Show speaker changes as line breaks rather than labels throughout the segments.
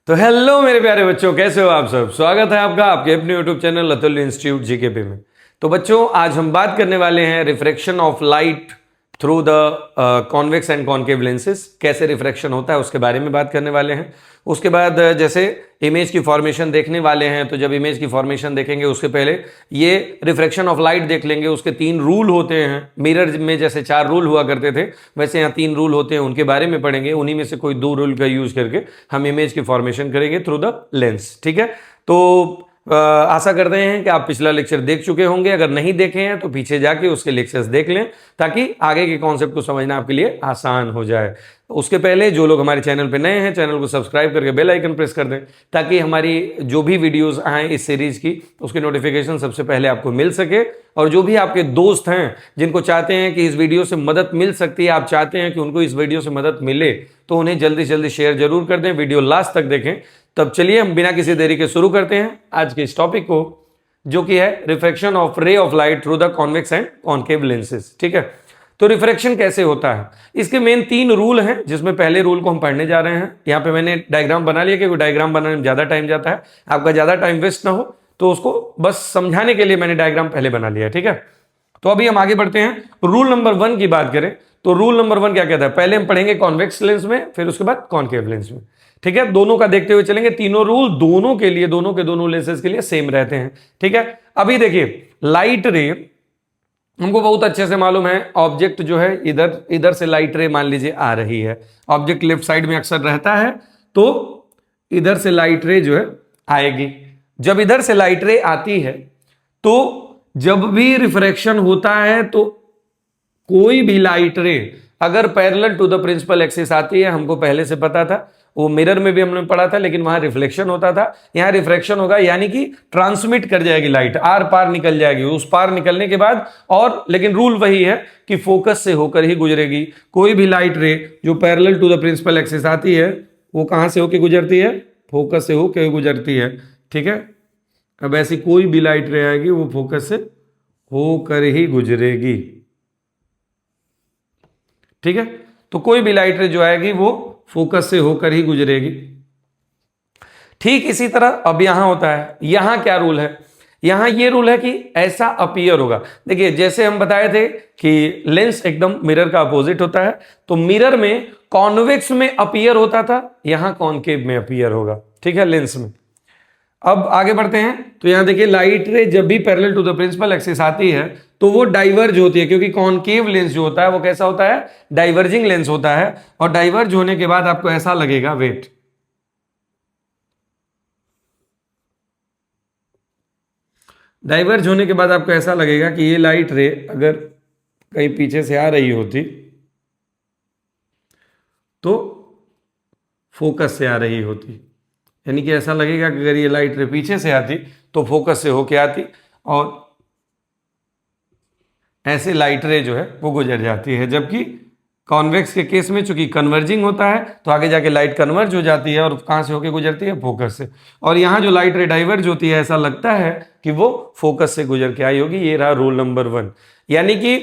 तो हेलो मेरे प्यारे बच्चों, कैसे हो आप सब। स्वागत है आपका आपके अपने यूट्यूब चैनल अतुल्य इंस्टीट्यूट जीकेपी में। तो बच्चों, आज हम बात करने वाले हैं refraction of light through the convex and concave lenses. कैसे रिफ्रैक्शन होता है उसके बारे में बात करने वाले हैं। उसके बाद जैसे इमेज की फॉर्मेशन देखने वाले हैं, तो जब इमेज की फॉर्मेशन देखेंगे उसके पहले ये रिफ्रैक्शन ऑफ लाइट देख लेंगे। उसके 3 रूल होते हैं। मिरर में जैसे 4 रूल हुआ करते थे, वैसे यहाँ 3 रूल होते हैं, उनके बारे में पढ़ेंगे। उन्हीं में से कोई 2 रूल का यूज करके हम इमेज की फॉर्मेशन करेंगे थ्रू द लेंस। ठीक है, तो आशा करते हैं कि आप पिछला लेक्चर देख चुके होंगे। अगर नहीं देखे हैं तो पीछे जाके उसके लेक्चर्स देख लें, ताकि आगे के कॉन्सेप्ट को समझना आपके लिए आसान हो जाए। उसके पहले जो लोग हमारे चैनल पे नए हैं, चैनल को सब्सक्राइब करके बेल आइकन प्रेस कर दें, ताकि हमारी जो भी वीडियोस आए इस सीरीज की, उसकी नोटिफिकेशन सबसे पहले आपको मिल सके। और जो भी आपके दोस्त हैं जिनको चाहते हैं कि इस वीडियो से मदद मिल सकती है, आप चाहते हैं कि उनको इस वीडियो से मदद मिले, तो उन्हें जल्दी से जल्दी शेयर जरूर कर दें। वीडियो लास्ट तक देखें। तब चलिए हम बिना किसी देरी के शुरू करते हैं आज के इस टॉपिक को, जो कि है refraction of ray of light through the convex and concave lenses. ठीक है, तो रिफ्रैक्शन कैसे होता है, इसके मेन 3 रूल हैं, जिसमें पहले रूल को हम पढ़ने जा रहे हैं। यहाँ पे मैंने डायग्राम बना लिया, क्योंकि डायग्राम बनाने में ज्यादा टाइम जाता है, आपका ज्यादा टाइम वेस्ट ना हो, तो उसको बस समझाने के लिए मैंने डायग्राम पहले बना लिया है। ठीक है, तो अभी हम आगे बढ़ते हैं। रूल नंबर 1 की बात करें तो रूल नंबर 1 क्या कहता है, पहले हम पढ़ेंगे कॉन्वेक्स लेंस में, फिर उसके बाद कॉन्केव लेंस में। ठीक है, दोनों का देखते हुए चलेंगे। तीनों रूल दोनों के लिए, दोनों के दोनों लेंसेज के लिए सेम रहते हैं। ठीक है, अभी देखिए लाइट रे हमको बहुत अच्छे से मालूम है। ऑब्जेक्ट जो है इधर से लाइट रे मान लीजिए आ रही है। ऑब्जेक्ट लेफ्ट साइड में अक्सर रहता है, तो इधर से लाइट रे जो है आएगी। जब इधर से लाइट रे आती है, तो जब भी रिफ्रैक्शन होता है, तो कोई भी लाइट रे अगर parallel to the principal axis आती है, हमको पहले से पता था, वो मिरर में भी हमने पढ़ा था, लेकिन वहां रिफ्लेक्शन होता था। यहां रिफ्रैक्शन होगा, यानी कि ट्रांसमिट कर जाएगी लाइट, आर पार निकल जाएगी। उस पार निकलने के बाद और लेकिन रूल वही है कि फोकस से होकर ही गुजरेगी। कोई भी लाइट रे जो parallel to the principal axis आती है, वो कहां से होकर गुजरती है, फोकस से होकर गुजरती है। ठीक है, अब ऐसी कोई भी लाइट रे आएगी, वो फोकस से होकर ही गुजरेगी। ठीक है, तो कोई भी लाइट रे जो आएगी वो फोकस से होकर ही गुजरेगी। ठीक इसी तरह अब यहां होता है। यहां क्या रूल है, यहां ये रूल है कि ऐसा अपीयर होगा। देखिए, जैसे हम बताए थे कि लेंस एकदम मिरर का अपोजिट होता है, तो मिरर में कॉन्वेक्स में अपीयर होता था, यहां कॉन्केव में अपीयर होगा। ठीक है, लेंस में। अब आगे बढ़ते हैं, तो यहां देखिए लाइट रे जब भी parallel to the principal axis आती है, तो वो डाइवर्ज होती है, क्योंकि कॉन्केव लेंस जो होता है वो कैसा होता है, डाइवर्जिंग लेंस होता है। और डाइवर्ज होने के बाद आपको ऐसा लगेगा, वेट, डाइवर्ज होने के बाद आपको ऐसा लगेगा कि ये लाइट रे अगर कहीं पीछे से आ रही होती, तो फोकस से आ रही होती। यानी कि ऐसा लगेगा कि अगर ये लाइट रे पीछे से आती तो फोकस से होके आती, और ऐसे लाइट रे जो है वो गुजर जाती है। जबकि कॉन्वेक्स के केस में चूंकि कन्वर्जिंग होता है, तो आगे जाके लाइट कन्वर्ज हो जाती है, और कहां से होके गुजरती है, फोकस से। और यहां जो लाइट रे डाइवर्ज होती है, ऐसा लगता है कि वो फोकस से गुजर के आई होगी। ये रहा रूल नंबर 1। यानी कि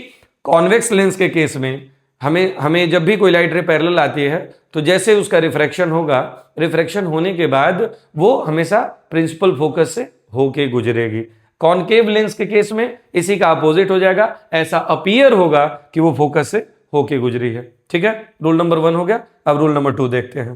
कॉन्वेक्स लेंस के केस में हमें जब भी कोई लाइट रे पैरेलल आती है, तो जैसे उसका रिफ्रैक्शन होगा, रिफ्रैक्शन होने के बाद वो हमेशा प्रिंसिपल फोकस से होके गुजरेगी। कॉन्केव लेंस के केस में इसी का अपोजिट हो जाएगा, ऐसा अपीयर होगा कि वो फोकस से होके गुजरी है। ठीक है, रूल नंबर 1 हो गया। अब रूल नंबर 2 देखते हैं।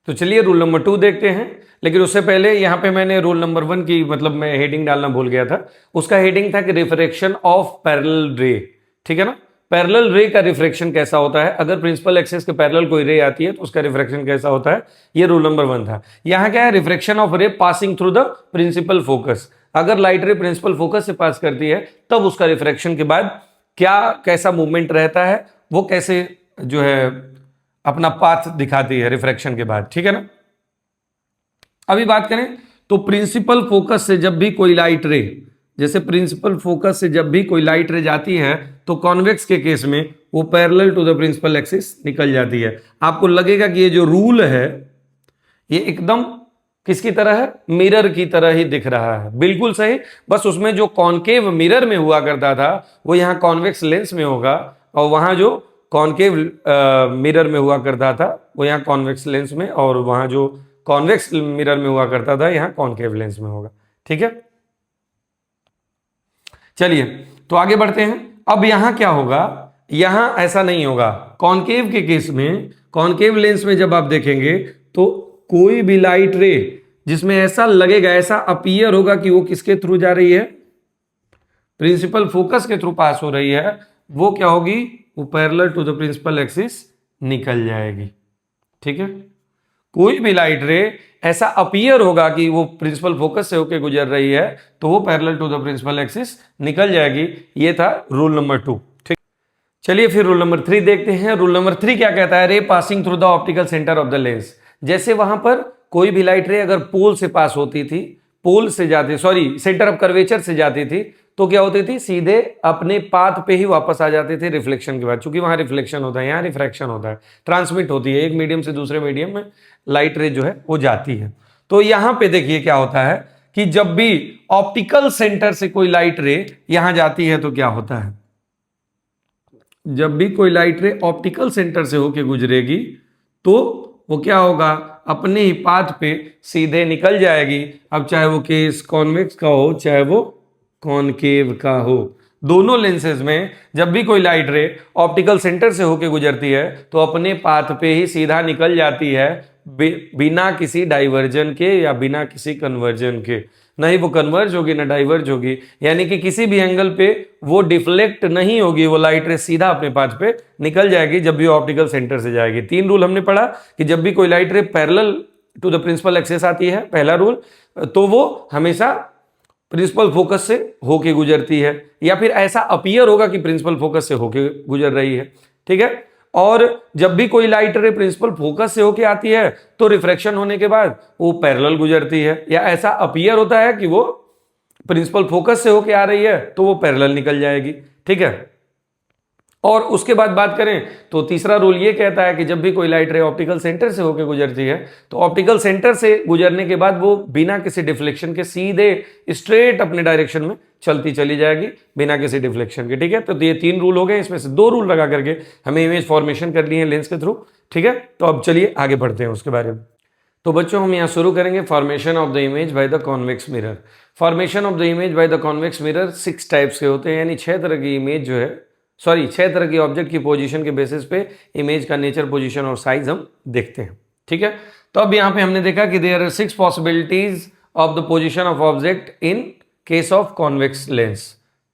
तो चलिए रूल नंबर 2 देखते हैं, लेकिन उससे पहले यहां पे मैंने रूल नंबर 1 की मैं हेडिंग डालना भूल गया था। उसका हेडिंग था कि रिफ्रैक्शन ऑफ पैरेलल रे। ठीक है ना, पैरेलल रे का रिफ्रैक्शन कैसा होता है, अगर प्रिंसिपल एक्सिस के पैरेलल कोई रे आती है तो उसका रिफ्रैक्शन कैसा होता है, ये रूल नंबर 1 था। यहां क्या है, refraction of ray passing through the principal focus. अगर लाइट रे प्रिंसिपल फोकस से पास करती है, तब उसका रिफ्रैक्शन के बाद कैसा मूवमेंट रहता है, वो कैसे जो है अपना पाथ दिखाती है रिफ्रैक्शन के बाद। ठीक है ना, अभी बात करें तो प्रिंसिपल फोकस से जब भी कोई लाइट रे, जैसे प्रिंसिपल फोकस से जब भी कोई लाइट रे जाती है, तो कॉन्वेक्स के केस में वो parallel to the principal axis निकल जाती है। आपको लगेगा कि ये जो रूल है ये एकदम किसकी तरह है, मिरर की तरह ही दिख रहा है। बिल्कुल सही, बस उसमें जो कॉन्केव मिरर में हुआ करता था वो यहाँ कॉन्वेक्स लेंस में होगा, और वहां जो कॉन्केव मिरर में हुआ करता था वो यहाँ कॉन्वेक्स लेंस में, और वहां जो कॉन्वेक्स मिरर में हुआ करता था, यहाँ कॉनकेव लेंस में होगा। ठीक है, चलिए तो आगे बढ़ते हैं। अब यहां क्या होगा, यहां ऐसा नहीं होगा। कॉनकेव के केस में, कॉनकेव लेंस में जब आप देखेंगे तो कोई भी लाइट रे जिसमें ऐसा लगेगा, ऐसा अपीयर होगा कि वो किसके थ्रू जा रही है, प्रिंसिपल फोकस के थ्रू पास हो रही है, वो क्या होगी, वो parallel to the principal axis निकल जाएगी। ठीक है, कोई भी लाइट रे ऐसा अपीयर होगा कि वो प्रिंसिपल फोकस से होकर गुजर रही है तो वो parallel to the principal axis निकल जाएगी। ये था रूल नंबर 2। ठीक, चलिए फिर रूल नंबर 3 देखते हैं। रूल नंबर 3 क्या कहता है, रे passing through the optical centre of the lens. जैसे वहां पर कोई भी लाइट रे अगर पोल से पास होती थी, पोल से जाती, सॉरी सेंटर ऑफ कर्वेचर से जाती थी, तो क्या होती थी, सीधे अपने पाथ पे ही वापस आ जाते थे रिफ्लेक्शन के बाद। चूंकि वहां रिफ्लेक्शन होता है, यहाँ रिफ्रैक्शन होता है, ट्रांसमिट होती है, एक मीडियम से दूसरे मीडियम में लाइट रे जो है वो जाती है। तो यहां पे देखिए क्या होता है कि जब भी ऑप्टिकल सेंटर से कोई लाइट रे यहां जाती है तो क्या होता है, जब भी कोई लाइट रे ऑप्टिकल सेंटर से होके गुजरेगी तो वो क्या होगा, अपने ही पाथ पे सीधे निकल जाएगी। अब चाहे वो केस कॉन्वेक्स का हो चाहे वो कॉनकेव का हो, दोनों लेंसेज में जब भी कोई लाइट रे ऑप्टिकल सेंटर से होके गुजरती है तो अपने पाथ पे ही सीधा निकल जाती है, बिना किसी डाइवर्जन के या बिना किसी कन्वर्जन के। नहीं वो कन्वर्ज होगी ना डाइवर्ज होगी, यानी कि किसी भी एंगल पे वो डिफ्लेक्ट नहीं होगी, वो लाइट रे सीधा अपने पाथ पे निकल जाएगी जब भी ऑप्टिकल सेंटर से जाएगी। 3 रूल हमने पढ़ा कि जब भी कोई light ray parallel to the principal axis आती है, पहला रूल, तो वो हमेशा प्रिंसिपल फोकस से होके गुजरती है, या फिर ऐसा अपीयर होगा कि प्रिंसिपल फोकस से होके गुजर रही है। ठीक है, और जब भी कोई लाइट रे प्रिंसिपल फोकस से होके आती है तो रिफ्रैक्शन होने के बाद वो पैरेलल गुजरती है, या ऐसा अपीयर होता है कि वो प्रिंसिपल फोकस से होके आ रही है तो वो पैरेलल निकल जाएगी। ठीक है, और उसके बाद बात करें तो तीसरा रूल ये कहता है कि जब भी कोई लाइट रे ऑप्टिकल सेंटर से होकर गुजरती है तो ऑप्टिकल सेंटर से गुजरने के बाद वो बिना किसी डिफ्लेक्शन के सीधे स्ट्रेट अपने डायरेक्शन में चलती चली जाएगी बिना किसी डिफ्लेक्शन के। ठीक है, तो ये 3 रूल हो गए, इसमें से 2 रूल लगा करके हमें इमेज फॉर्मेशन कर ली है लेंस के थ्रू। ठीक है, तो अब चलिए आगे बढ़ते हैं उसके बारे में। तो बच्चों हम यहाँ शुरू करेंगे formation of the image by the convex mirror. Formation of the image by the convex mirror 6 types के होते हैं, यानी 6 तरह की इमेज जो है, सॉरी 6 तरह की ऑब्जेक्ट की पोजीशन के बेसिस पे इमेज का नेचर, पोजीशन और साइज हम देखते हैं। ठीक है, तो अब यहाँ पे हमने देखा कि there are 6 possibilities of the position of object in case of convex lens.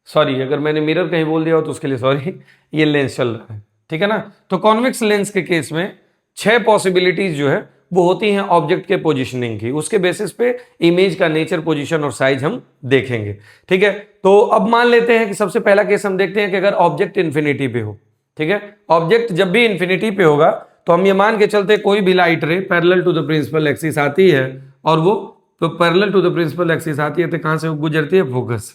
Sorry अगर मैंने मिरर कहीं बोल दिया हो तो उसके लिए सॉरी, ये लेंस चल रहा है। ठीक है ना, तो कॉन्वेक्स लेंस के केस में 6 पॉसिबिलिटीज जो है वो होती हैं ऑब्जेक्ट के पोजीशनिंग की, उसके बेसिस पे इमेज का नेचर, पोजीशन और साइज हम देखेंगे। ठीक है, तो अब मान लेते हैं कि सबसे पहला केस हम देखते हैं कि अगर ऑब्जेक्ट इन्फिनिटी पे हो। ठीक है, ऑब्जेक्ट जब भी इन्फिनिटी पे होगा तो हम ये मान के चलते कोई भी light ray parallel to the principal axis आती है, और वो तो parallel to the principal axis आती है तो कहां से गुजरती है, फोकस।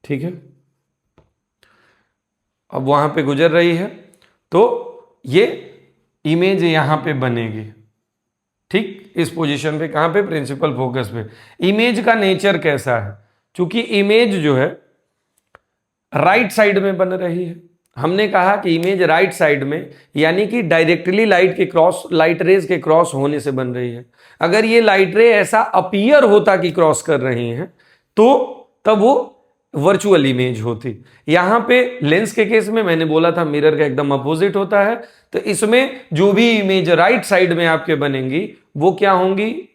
ठीक है, अब वहां पे गुजर रही है तो ये इमेज यहां पे बनेगी। ठीक, इस पोजीशन पे, कहां पे, प्रिंसिपल फोकस पे। इमेज का नेचर कैसा है, क्योंकि इमेज जो है राइट साइड में बन रही है, हमने कहा कि इमेज राइट साइड में, यानी कि डायरेक्टली लाइट के क्रॉस, लाइट रेज के क्रॉस होने से बन रही है। अगर ये लाइट रे ऐसा अपीयर होता कि क्रॉस कर रही हैं तो तब वो वर्चुअल इमेज होती। यहां पे लेंस के केस में मैंने बोला था मिरर का एकदम अपोजिट होता है, तो इसमें जो भी इमेज राइट साइड में आपके बनेंगी वो क्या होंगी,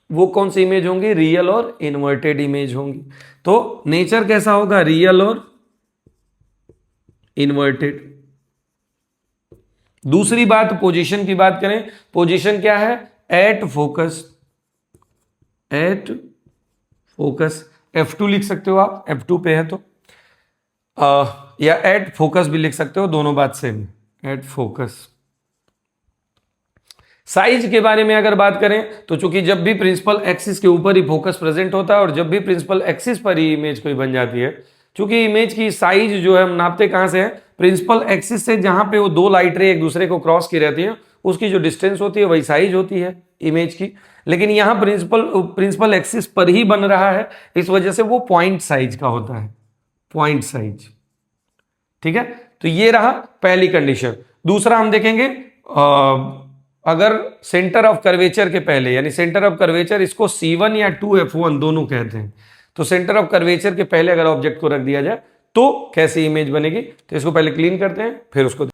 वो कौन सी इमेज होंगी, रियल और इन्वर्टेड इमेज होंगी। तो नेचर कैसा होगा, रियल और इन्वर्टेड। दूसरी बात पोजीशन की बात करें, पोजीशन क्या है, at focus, at focus, F2 लिख सकते हो आप, F2 पे है तो, या एट फोकस भी लिख सकते हो, दोनों बात सेम, एट फोकस। साइज के बारे में अगर बात करें तो चूंकि जब भी प्रिंसिपल एक्सिस के ऊपर ही फोकस प्रेजेंट होता है और जब भी प्रिंसिपल एक्सिस पर ही इमेज कोई बन जाती है, चूंकि इमेज की साइज जो है हम नापते कहां से है, प्रिंसिपल एक्सिस से, जहां पे वो 2 लाइट रे एक दूसरे को क्रॉस की रहती है उसकी जो डिस्टेंस होती है वही साइज होती है इमेज की। लेकिन यहां प्रिंसिपल एक्सिस पर ही बन रहा है, इस वजह से वो पॉइंट साइज का होता है, पॉइंट साइज। ठीक है, तो ये रहा पहली कंडीशन। दूसरा हम देखेंगे अगर सेंटर ऑफ कर्वेचर के पहले, यानी सेंटर ऑफ कर्वेचर, इसको C1 या 2F1 दोनों कहते हैं, तो सेंटर ऑफ कर्वेचर के पहले अगर ऑब्जेक्ट को रख दिया जाए तो कैसी इमेज बनेगी। तो इसको पहले क्लीन करते हैं फिर उसको।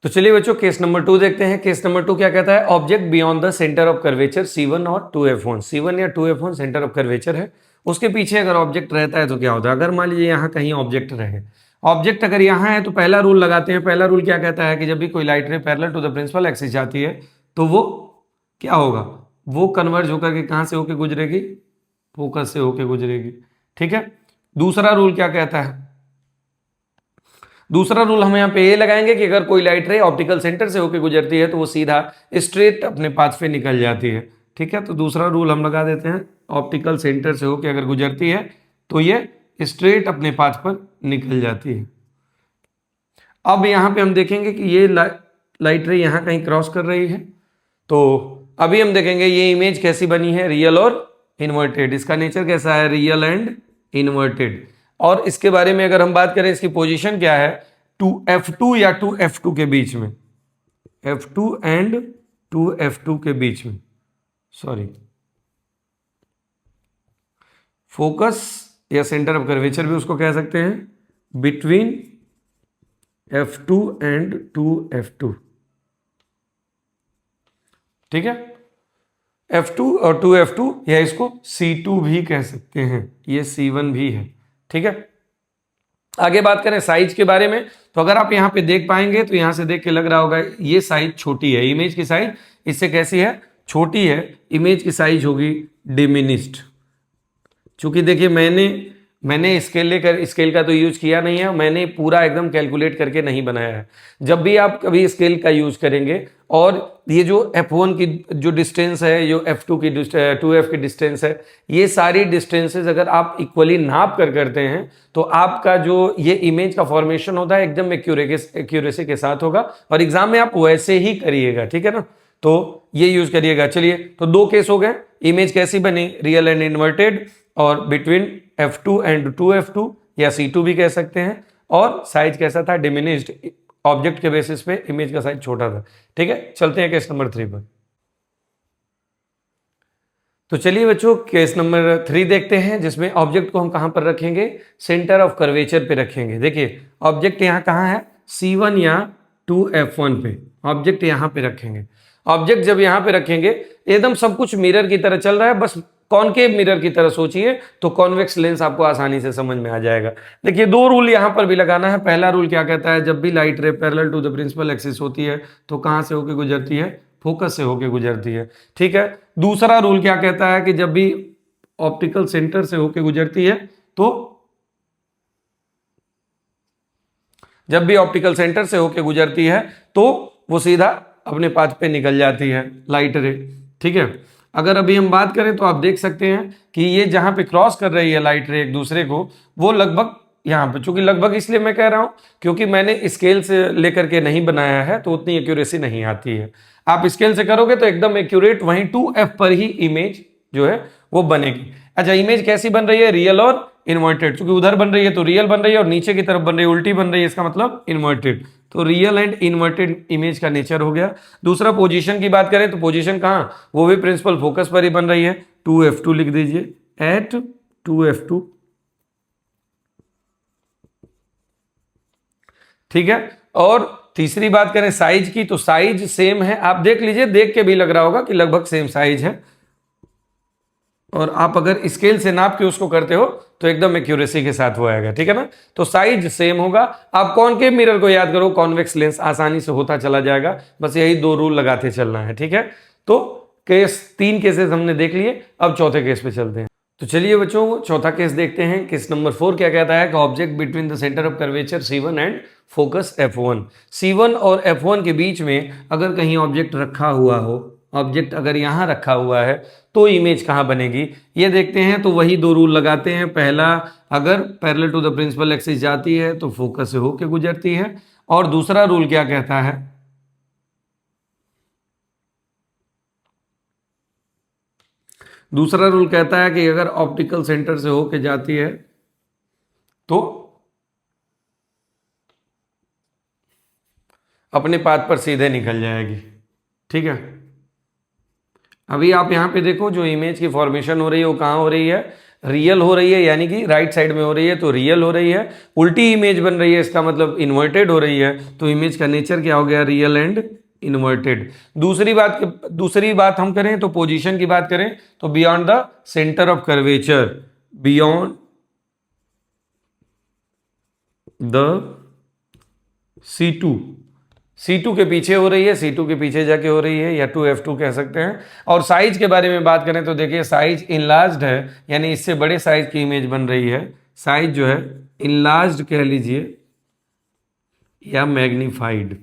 तो चलिए बच्चों केस नंबर 2 देखते हैं। केस नंबर 2 क्या कहता है, object beyond the centre of curvature C1 और 2F1। C1 या 2F1 सेंटर ऑफ कर्वेचर है, उसके पीछे अगर ऑब्जेक्ट रहता है तो क्या होता है। अगर मान लीजिए यहाँ कहीं ऑब्जेक्ट रहे, ऑब्जेक्ट अगर यहाँ है तो पहला रूल लगाते हैं। पहला रूल क्या कहता है कि जब भी कोई light ray parallel to the principal axis जाती है तो वो क्या होगा, वो कन्वर्ज होकर के कहाँ से होके गुजरेगी, फोकस से होके गुजरेगी। ठीक है। दूसरा रूल क्या कहता है, दूसरा रूल हम यहाँ पे ये लगाएंगे कि अगर कोई लाइट रे ऑप्टिकल सेंटर से होकर गुजरती है तो वो सीधा स्ट्रेट अपने पाथ पे निकल जाती है। ठीक है। तो दूसरा रूल हम लगा देते हैं, ऑप्टिकल सेंटर से होकर अगर गुजरती है तो ये स्ट्रेट अपने पाथ पर निकल जाती है। अब यहाँ पे हम देखेंगे कि ये लाइट रे यहाँ कहीं क्रॉस कर रही है, तो अभी हम देखेंगे ये इमेज कैसी बनी है, रियल और इन्वर्टेड। इसका नेचर कैसा है, रियल एंड इन्वर्टेड। और इसके बारे में अगर हम बात करें, इसकी पोजीशन क्या है, 2F2 या 2F2 के बीच में, F2 एंड 2F2 के बीच में, सॉरी, फोकस या सेंटर ऑफ कर्वेचर भी उसको कह सकते हैं, बिटवीन F2 एंड 2F2। ठीक है। F2 और 2F2 या इसको C2 भी कह सकते हैं, ये C1 भी है। ठीक है। आगे बात करें साइज के बारे में, तो अगर आप यहाँ पे देख पाएंगे तो यहाँ से देख के लग रहा होगा ये साइज छोटी है, इमेज की साइज इससे कैसी है, छोटी है। इमेज की साइज होगी डिमिनिस्ड। चूंकि देखिए मैंने स्केल का तो यूज किया नहीं है, मैंने पूरा एकदम कैलकुलेट करके नहीं बनाया है। जब भी आप कभी स्केल का यूज करेंगे और ये जो F1 की जो डिस्टेंस है, जो F2 की 2F की डिस्टेंस है, ये सारी डिस्टेंसेस अगर आप इक्वली नाप कर करते हैं तो आपका जो ये इमेज का फॉर्मेशन होता है एकदम एक्यूरेसी के साथ होगा, और एग्जाम में आप वैसे ही करिएगा। ठीक है ना, तो ये यूज करिएगा। चलिए, तो दो केस हो गए, इमेज कैसी बनी, रियल एंड इन्वर्टेड, और बिटवीन F2 एंड 2F2 या C2 भी कह सकते हैं, और साइज कैसा था, डिमिनिश्ड। ऑब्जेक्ट के बेसिस पे इमेज का साइज छोटा था। ठीक है। चलते हैं केस नंबर 3 पर। तो चलिए बच्चों केस नंबर 3 देखते हैं, जिसमें ऑब्जेक्ट को हम कहां पर रखेंगे, सेंटर ऑफ कर्वेचर पे रखेंगे। देखिए ऑब्जेक्ट यहां कहां है, C1 या 2F1 पे ऑब्जेक्ट यहां पे रखेंगे। ऑब्जेक्ट जब यहां पे रखेंगे, एकदम सब कुछ मिरर की तरह चल रहा है, बस कॉनकेव मिरर की तरह सोचिए तो कॉन्वेक्स लेंस आपको आसानी से समझ में आ जाएगा। देखिए दो रूल यहां पर भी लगाना है। पहला रूल क्या कहता है, जब भी light ray parallel to the principal axis होती है तो कहां से होकर गुजरती है, फोकस से होकर गुजरती है। ठीक है। दूसरा रूल क्या कहता है कि जब भी ऑप्टिकल सेंटर से होकर गुजरती है तो जब भी ऑप्टिकल सेंटर से होकर गुजरती है तो वो सीधा अपने पाथ पे निकल जाती है लाइट रे। ठीक है। अगर अभी हम बात करें तो आप देख सकते हैं कि ये जहां पे क्रॉस कर रही है लाइट रे एक दूसरे को, वो लगभग यहाँ पे, चूंकि लगभग इसलिए मैं कह रहा हूं क्योंकि मैंने स्केल से लेकर के नहीं बनाया है तो उतनी एक्यूरेसी नहीं आती है। आप स्केल से करोगे तो एकदम एक्यूरेट वहीं 2F पर ही इमेज जो है वो बनेगी। अच्छा, इमेज कैसी बन रही है, रियल और इन्वर्टेड। क्योंकि उधर बन रही है तो रियल बन रही है और नीचे की तरफ बन रही है, उल्टी बन रही है, इसका मतलब इन्वर्टेड। तो रियल एंड इन्वर्टेड इमेज का नेचर हो गया। दूसरा पोजीशन की बात करें तो पोजीशन कहां, वो भी प्रिंसिपल फोकस पर ही बन रही है। 2F2 लिख दीजिए, एट 2F2। ठीक है। और तीसरी बात करें साइज की, तो साइज सेम है, आप देख लीजिए, देख के भी लग रहा होगा कि लगभग सेम साइज है। और आप अगर स्केल से नाप के उसको करते हो तो एकदम एक्यूरेसी के साथ वो आएगा। ठीक है ना, तो साइज सेम होगा। आप कॉनकेव मिरर को याद करो, कॉन्वेक्स लेंस आसानी से होता चला जाएगा, बस यही दो रूल लगाते चलना है। ठीक है। तो केस 3 केसेस हमने देख लिए, अब चौथे केस पे चलते हैं। तो चलिए बच्चों चौथा केस देखते हैं। केस नंबर 4 क्या कहता है कि object between the centre of curvature C1 and focus F1। C1 और F1 के बीच में अगर कहीं ऑब्जेक्ट रखा हुआ हो, ऑब्जेक्ट अगर यहाँ रखा हुआ है तो इमेज कहाँ बनेगी, ये देखते हैं। तो वही दो रूल लगाते हैं। पहला, अगर parallel to the principal axis जाती है तो फोकस से होकर गुजरती है। और दूसरा रूल क्या कहता है, दूसरा रूल कहता है कि अगर ऑप्टिकल सेंटर से होकर जाती है तो अपने पाथ पर सीधे निकल जाएगी। ठीक है, अभी आप यहाँ पे देखो जो इमेज की फॉर्मेशन हो रही है वो कहाँ हो रही है, रियल हो रही है, यानी कि राइट साइड में हो रही है तो रियल हो रही है। उल्टी इमेज बन रही है, इसका मतलब इन्वर्टेड हो रही है, तो इमेज का नेचर क्या हो गया, रियल एंड इन्वर्टेड। दूसरी बात हम करें तो पोजीशन की बात करें तो beyond the centre of curvature, beyond the C2, C2 के पीछे हो रही है, C2 के पीछे जाके हो रही है, या 2F2 कह सकते हैं। और साइज के बारे में बात करें तो देखिए साइज इनलार्ज्ड है, यानी इससे बड़े साइज की इमेज बन रही है। साइज जो है इनलार्ज्ड कह लीजिए या मैग्नीफाइड।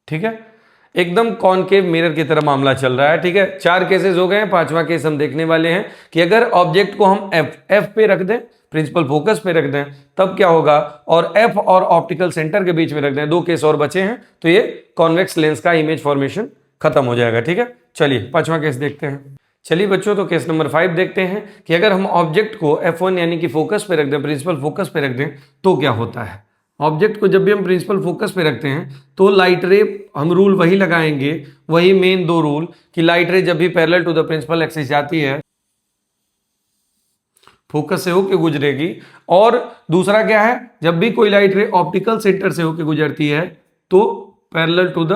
ठीक है, एकदम कॉनकेव मिरर की तरह मामला चल रहा है। ठीक है, 4 केसेस हो गए हैं, 5वां केस हम देखने वाले हैं कि अगर ऑब्जेक्ट को हम F पे रख दें, प्रिंसिपल फोकस पे रख दें, तब क्या होगा, और F और ऑप्टिकल सेंटर के बीच में रख दें, 2 केस और बचे हैं, तो ये कॉन्वेक्स लेंस का इमेज फॉर्मेशन खत्म हो जाएगा। ठीक है, चलिए 5वां केस देखते हैं। चलिए बच्चों, तो केस नंबर 5 देखते हैं कि अगर हम ऑब्जेक्ट को F1 यानी कि फोकस पे रख दें, प्रिंसिपल फोकस पे रख दें, तो क्या होता है। ऑब्जेक्ट को जब भी हम प्रिंसिपल फोकस पे रखते हैं तो लाइट रे, हम रूल वही लगाएंगे, वही मेन 2 रूल कि लाइट रे जब भी parallel to the principal axis जाती है फोकस से होके गुजरेगी, और दूसरा क्या है, जब भी कोई लाइट रे ऑप्टिकल सेंटर से होके गुजरती है तो पैरेलल टू द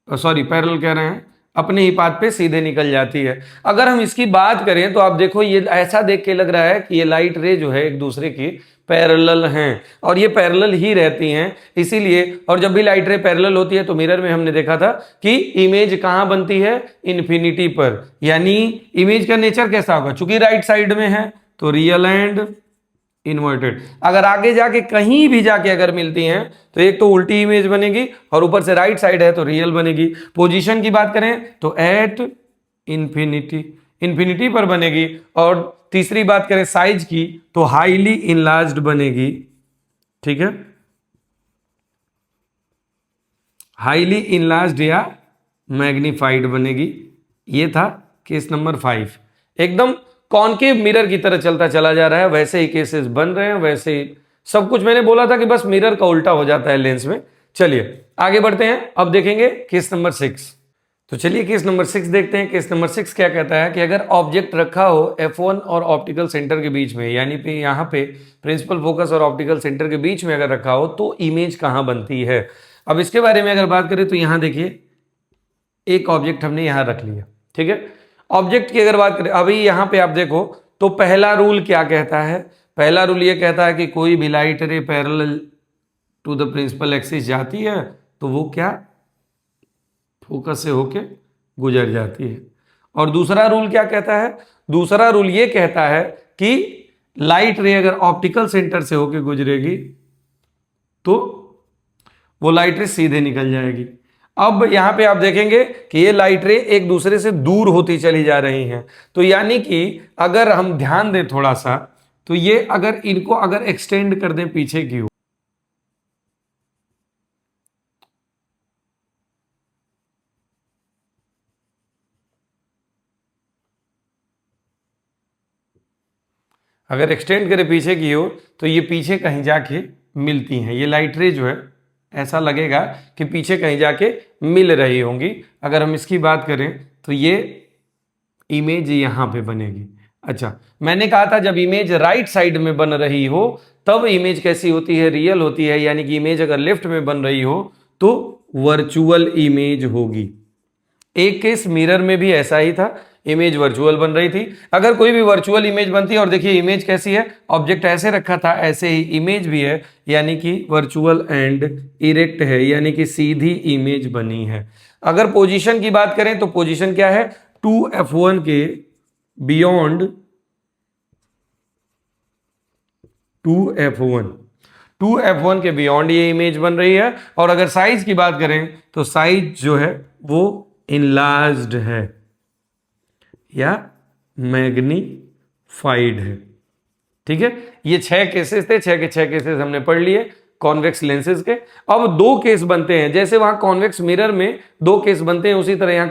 पैरेलल कह रहे हैं, अपने ही पाथ पे सीधे निकल जाती है। अगर हम इसकी बात करें तो आप देखो ये ऐसा देख के लग रहा है कि ये लाइट रे जो है एक दूसरे की पैरेलल हैं, और ये पैरेलल ही रहती हैं इसीलिए। और जब भी लाइट रे पैरेलल होती है तो मिरर में हमने देखा था कि इमेज कहां बनती है, इन्फिनिटी पर, यानी इमेज का नेचर कैसा होगा, चूंकि राइट साइड में है तो रियल एंड इन्वर्टेड। अगर आगे जाके कहीं भी जाके अगर मिलती हैं तो एक तो उल्टी इमेज बनेगी और ऊपर से राइट साइड है तो रियल बनेगी। पोजीशन की बात करें तो एट इन्फिनिटी पर बनेगी, और तीसरी बात करें साइज की तो हाईली इनलार्ज्ड बनेगी। ठीक है, हाईली इनलार्ज्ड या मैग्नीफाइड बनेगी। ये था केस नंबर 5, एकदम कॉनकेव मिरर की तरह चलता चला जा रहा है, वैसे ही केसेस बन रहे हैं, वैसे ही सब कुछ। मैंने बोला था कि बस मिरर का उल्टा हो जाता है लेंस में। चलिए आगे बढ़ते हैं, अब देखेंगे केस नंबर 6। तो चलिए केस नंबर 6 देखते हैं। केस नंबर 6 क्या कहता है कि अगर ऑब्जेक्ट रखा हो F1 और ऑप्टिकल सेंटर के बीच में, यानी पे यहाँ पे प्रिंसिपल फोकस और ऑप्टिकल सेंटर के बीच में अगर रखा हो तो इमेज कहाँ बनती है। अब इसके बारे में अगर बात करें तो यहाँ देखिए एक ऑब्जेक्ट हमने यहाँ रख लिया। ठीक है, ऑब्जेक्ट की अगर बात करें, अभी यहाँ पे आप देखो तो पहला रूल क्या कहता है, पहला रूल ये कहता है कि कोई भी light ray parallel to the principal axis जाती है तो वो क्या, फोकस से होके गुजर जाती है। और दूसरा रूल क्या कहता है, दूसरा रूल ये कहता है कि लाइट रे अगर ऑप्टिकल सेंटर से होके गुजरेगी तो वो लाइट रे सीधे निकल जाएगी। अब यहां पे आप देखेंगे कि ये लाइट रे एक दूसरे से दूर होती चली जा रही हैं, तो यानी कि अगर हम ध्यान दें थोड़ा सा तो ये अगर इनको अगर एक्सटेंड कर दें पीछे की ओर, अगर एक्सटेंड करें पीछे की ओर तो ये पीछे कहीं जाके मिलती हैं। ये लाइट रे जो है ऐसा लगेगा कि पीछे कहीं जाके मिल रही होंगी। अगर हम इसकी बात करें तो ये इमेज यहाँ पे बनेगी। अच्छा, मैंने कहा था जब इमेज राइट साइड में बन रही हो तब इमेज कैसी होती है, रियल होती है, यानी कि इमेज अगर लेफ्ट में बन रही हो तो वर्चुअल इमेज होगी। एक केस मिरर में भी ऐसा ही था, इमेज वर्चुअल बन रही थी। अगर कोई भी वर्चुअल इमेज बनती है, और देखिए इमेज कैसी है, ऑब्जेक्ट ऐसे रखा था ऐसे ही इमेज भी है, यानी कि वर्चुअल एंड इरेक्ट है, यानी कि सीधी इमेज बनी है। अगर पोजीशन की बात करें तो पोजीशन क्या है, 2F1 के बियॉन्ड 2F1 के बियॉन्ड ये इमेज बन रही है। और अगर साइज की बात करें तो साइज जो है वो इनलार्ज्ड है या मैग्नीफाइड है। ठीक है, ये 6 केसेस थे, 6 के 6 केसेस हमने पढ़ लिए कॉन्वेक्स लेंसेज के। अब 2 केस बनते हैं, जैसे वहां कॉन्वेक्स मिरर में 2 केस बनते हैं उसी तरह यहां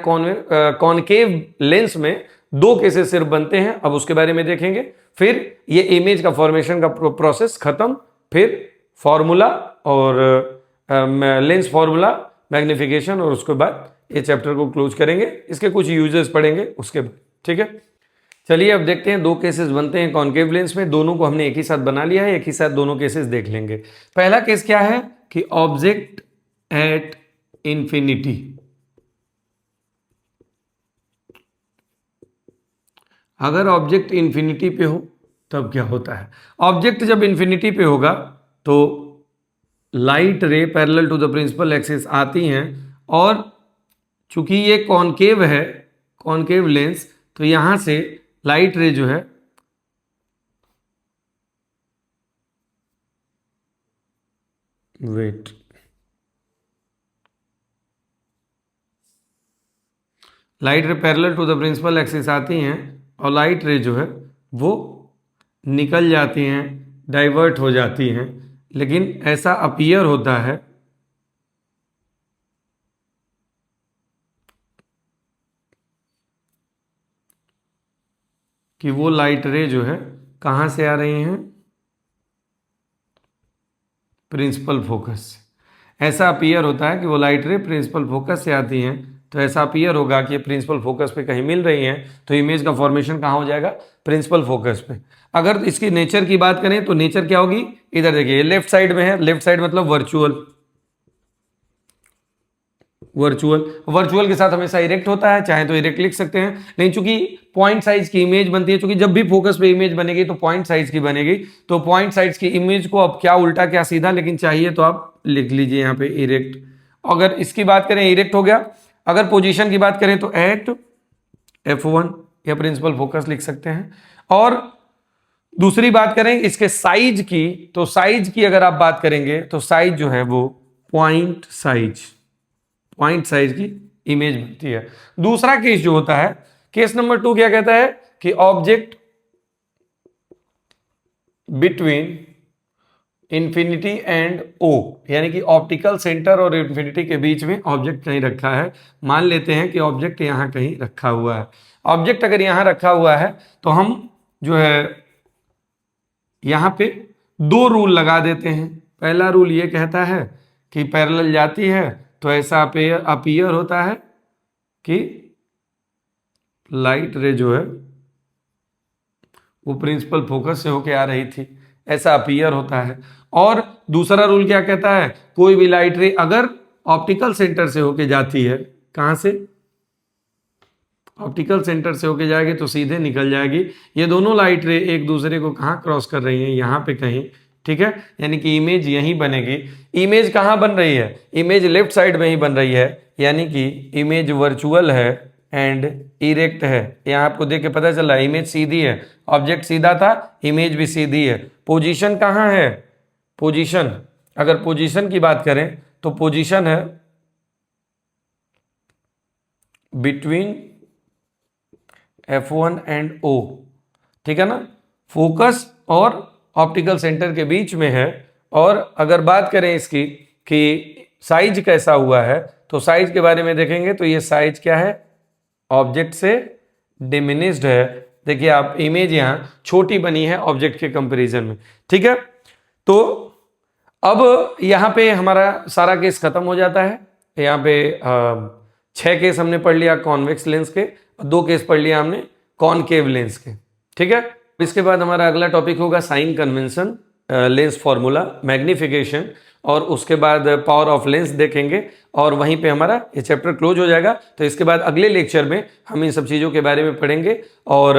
कॉनकेव लेंस में 2 केसेस सिर्फ बनते हैं। अब उसके बारे में देखेंगे, फिर ये इमेज का फॉर्मेशन का प्रोसेस खत्म, फिर फॉर्मूला और लेंस फॉर्मूला, मैग्निफिकेशन, और उसके बाद ये चैप्टर को क्लोज करेंगे। इसके कुछ यूजेस पढ़ेंगे उसके बाद, ठीक है। चलिए अब देखते हैं, दो केसेस बनते हैं कॉन्केव लेंस में, दोनों को हमने एक ही साथ बना लिया है, एक ही साथ दोनों केसेस देख लेंगे। पहला केस क्या है कि ऑब्जेक्ट एट इंफिनिटी, अगर ऑब्जेक्ट इंफिनिटी पे हो तब क्या होता है। ऑब्जेक्ट जब इंफिनिटी पे होगा तो light ray parallel to the principal axis आती हैं, और चूंकि ये कॉनकेव है, कॉनकेव लेंस, तो यहां से लाइट रे जो है wait light ray parallel to the principal axis आती हैं और लाइट रे जो है वो निकल जाती हैं, डाइवर्ट हो जाती हैं। लेकिन ऐसा अपीयर होता है कि वो लाइट रे जो है कहाँ से आ रही हैं, प्रिंसिपल फोकस से। ऐसा अपीयर होता है कि वो लाइट रे प्रिंसिपल फोकस से आती हैं, तो ऐसा अपीयर होगा कि प्रिंसिपल फोकस पे कहीं मिल रही हैं, तो इमेज का फॉर्मेशन कहाँ हो जाएगा, प्रिंसिपल फोकस पे। अगर इसकी नेचर की बात करें तो नेचर क्या होगी, इधर देखिए लेफ्ट साइड में है, लेफ्ट साइड मतलब वर्चुअल, वर्चुअल के साथ हमेशा इरेक्ट होता है, चाहे तो इरेक्ट लिख सकते हैं, नहीं चूंकि पॉइंट साइज की इमेज बनती है, चूंकि जब भी फोकस पे इमेज बनेगी तो पॉइंट साइज की बनेगी, तो पॉइंट साइज की इमेज को अब क्या उल्टा क्या सीधा, लेकिन चाहिए तो आप लिख लीजिए यहाँ पे इरेक्ट। अगर इसकी बात करें इरेक्ट हो गया। अगर पोजीशन की बात करें तो एट F1 या प्रिंसिपल फोकस लिख सकते हैं। और दूसरी बात करें इसके साइज की, तो साइज की अगर आप बात करेंगे तो साइज जो है वो पॉइंट साइज की इमेज बनती है। दूसरा केस जो होता है, केस नंबर 2 क्या कहता है कि ऑब्जेक्ट बिटवीन इंफिनिटी एंड ओ, यानी कि ऑप्टिकल सेंटर और इंफिनिटी के बीच में ऑब्जेक्ट कहीं रखा है। मान लेते हैं कि ऑब्जेक्ट यहां कहीं रखा हुआ है। ऑब्जेक्ट अगर यहां रखा हुआ है तो हम जो है यहां पे दो रूल लगा देते हैं। पहला रूल ये कहता है कि पैरेलल जाती है तो ऐसा अपीयर होता है कि लाइट रे जो है वो प्रिंसिपल फोकस से होके आ रही थी, ऐसा अपीयर होता है। और दूसरा रूल क्या कहता है, कोई भी लाइट रे अगर ऑप्टिकल सेंटर से होके जाती है, कहां से, ऑप्टिकल सेंटर से होके जाएगी तो सीधे निकल जाएगी। ये दोनों लाइट रे एक दूसरे को कहां क्रॉस कर रही हैं, यहां पे कहीं, ठीक है, यानी कि इमेज यहीं बनेगी। इमेज कहां बन रही है, इमेज लेफ्ट साइड में ही बन रही है, यानी कि इमेज वर्चुअल है एंड इरेक्ट है। यहां आपको देख के पता चला इमेज सीधी है, ऑब्जेक्ट सीधा था, इमेज भी सीधी है। पोजीशन कहां है, पोजीशन, अगर पोजीशन की बात करें तो पोजीशन है बिटवीन F1 एंड O, ठीक है ना, फोकस और ऑप्टिकल सेंटर के बीच में है। और अगर बात करें इसकी कि साइज कैसा हुआ है, तो साइज के बारे में देखेंगे तो ये साइज क्या है, ऑब्जेक्ट से डिमिनिश्ड है। देखिए आप, इमेज यहां छोटी बनी है ऑब्जेक्ट के कंपैरिजन में, ठीक है। तो अब यहां पे हमारा सारा केस खत्म हो जाता है। यहां पे 6 केस हमने पढ़ लिया कॉन्वेक्स लेंस के, 2 केस पढ़ लिया हमने कॉनकेव लेंस के, ठीक है। इसके बाद हमारा अगला टॉपिक होगा sign convention, lens formula, magnification, और उसके बाद पावर ऑफ लेंस देखेंगे, और वहीं पे हमारा ये चैप्टर क्लोज हो जाएगा। तो इसके बाद अगले लेक्चर में हम इन सब चीज़ों के बारे में पढ़ेंगे। और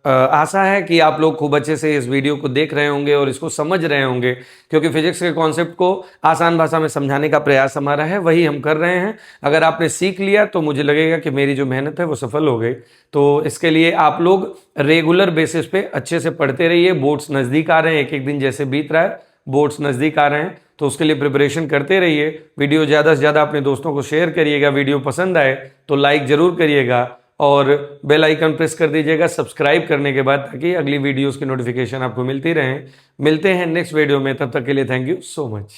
आशा है कि आप लोग खूब अच्छे से इस वीडियो को देख रहे होंगे और इसको समझ रहे होंगे, क्योंकि फिजिक्स के कॉन्सेप्ट को आसान भाषा में समझाने का प्रयास हमारा है, वही हम कर रहे हैं। अगर आपने सीख लिया तो मुझे लगेगा कि मेरी जो मेहनत है वो सफल हो गई। तो इसके लिए आप लोग रेगुलर बेसिस पे अच्छे से पढ़ते रहिए। बोर्ड्स नज़दीक आ रहे हैं, एक एक दिन जैसे बीत रहा है बोर्ड्स नज़दीक आ रहे हैं, तो उसके लिए प्रिपरेशन करते रहिए। वीडियो ज़्यादा से ज़्यादा अपने दोस्तों को शेयर करिएगा। वीडियो पसंद आए तो लाइक ज़रूर करिएगा और बेल आइकन प्रेस कर दीजिएगा सब्सक्राइब करने के बाद, ताकि अगली वीडियोस की नोटिफिकेशन आपको मिलती रहे। मिलते हैं नेक्स्ट वीडियो में, तब तक के लिए थैंक यू सो मच।